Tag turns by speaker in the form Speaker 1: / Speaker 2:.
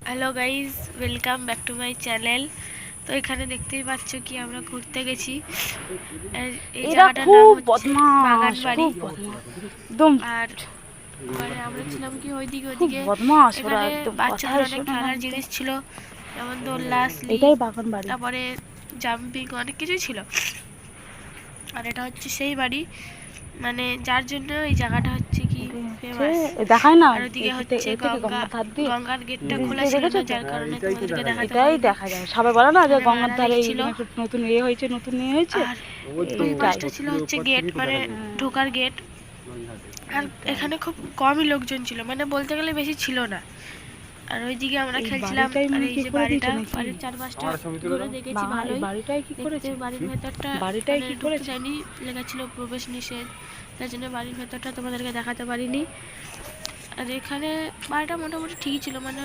Speaker 1: Hello guys, welcome back to my channel. তো এখানে দেখতেই পাচ্ছ কি আমরা ঘুরতে গেছি। এই
Speaker 2: এরা
Speaker 1: জায়গাটার নাম
Speaker 2: খুব
Speaker 1: হচ্ছে
Speaker 2: বদমাশ,
Speaker 1: বাগানবাড়ি।
Speaker 2: খুব বদমাশ একদম।
Speaker 1: আর মানে আমরা ছিলাম কি ওইদিকে
Speaker 2: খুব
Speaker 1: ওইদিকে
Speaker 2: বদমাশ ওরা,
Speaker 1: এখানে
Speaker 2: একদম
Speaker 1: বাচ্চাদের
Speaker 2: কথাই
Speaker 1: অনেক
Speaker 2: শোনে না
Speaker 1: খেলার
Speaker 2: একদম।
Speaker 1: জিনিস ছিল, যেমন দোলনা, স্লিপ,
Speaker 2: এটাই বাগান বাড়ি।
Speaker 1: তারপরে জাম্পিং, অনেক কিছুই ছিল। আর এটা হচ্ছে সেই বাড়ি মানে যার জন্য এই জায়গাটা হচ্ছে কি ফেমাস।
Speaker 2: দেখায় না,
Speaker 1: আর ওদিকে হচ্ছে
Speaker 2: এ থেকে
Speaker 1: গঙ্গা,
Speaker 2: গঙ্গার ধার দিয়ে
Speaker 1: গঙ্গার গেটটা
Speaker 2: ব্রিজ
Speaker 1: খোলা
Speaker 2: দিয়ে
Speaker 1: ছিল
Speaker 2: দেখেছো
Speaker 1: না,
Speaker 2: তো?
Speaker 1: যার কারণে তোমাদেরকে দেখাতে
Speaker 2: এটাই
Speaker 1: পারিনি।
Speaker 2: দেখা যায়, সবাই বলে না যে
Speaker 1: এখানে
Speaker 2: গঙ্গার
Speaker 1: মেলা
Speaker 2: ধারে
Speaker 1: লেগেছিল।
Speaker 2: এইখানে একটু নতুন হয়েছে, নতুন হয়েছে।
Speaker 1: আর ওই পাশটা ছিল হচ্ছে গেট, মানে ঢোকার গেট। আর এখানে খুব কমই লোকজন ছিল, মানে বলতে গেলে বেশি ছিল না। আর ওইদিকে আমরা খেলছিলাম।
Speaker 2: বাড়িটাই
Speaker 1: আর
Speaker 2: মনে
Speaker 1: এই
Speaker 2: কি
Speaker 1: যে
Speaker 2: করে
Speaker 1: বাড়িটা,
Speaker 2: দিয়েছে নাকি?
Speaker 1: বাড়ির চারপাশটা ঘুরে দেখেছি ভালোই।
Speaker 2: বাড়িটাই কি
Speaker 1: দেখতে
Speaker 2: করেছে?
Speaker 1: বাড়ির ভেতরটা
Speaker 2: বাড়িটাই
Speaker 1: মানে
Speaker 2: কি
Speaker 1: ঢুকতে
Speaker 2: করেছে?
Speaker 1: চাইনি, লেখা ছিল প্রবেশ নিষেধ, তার জন্য বাড়ির ভেতরটা তোমাদেরকে দেখাতে পারিনি। আর এখানে বাড়িটা মোটামুটি ঠিকই ছিল, মানে